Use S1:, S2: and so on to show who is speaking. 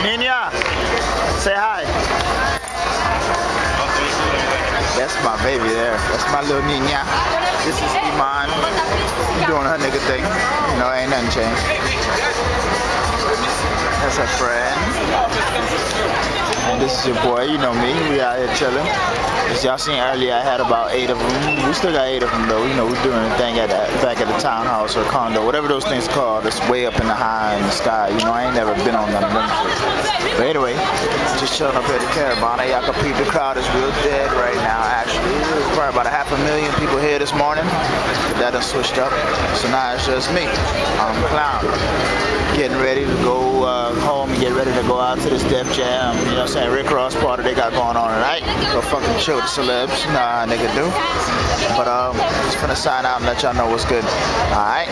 S1: Nina, say hi. That's my baby there. That's my little Nina. This is Iman. Doing her nigga thing. You know, ain't nothing changed. That's her friend. And this is your boy, you know me. We out here chilling. As y'all seen earlier, I had about 8 of them. We still got 8 of them though. You know, we're doing a thing at the back of the townhouse or condo, whatever those things called. It's way up in the high in the sky. You know, I ain't never been on none of them shit. But anyway, just chilling up here at the Caravana. Y'all can peep the crowd is real dead right now, actually. There's probably about 500,000 people here this morning. But that done switched up. So now it's just me. I'm Clown. Getting ready to go home and get ready to go out to this Def Jam, you know what I'm saying, Rick Ross party they got going on tonight. Go fucking chill with the celebs, nah nigga do. But just finna sign out and let y'all know what's good. Alright?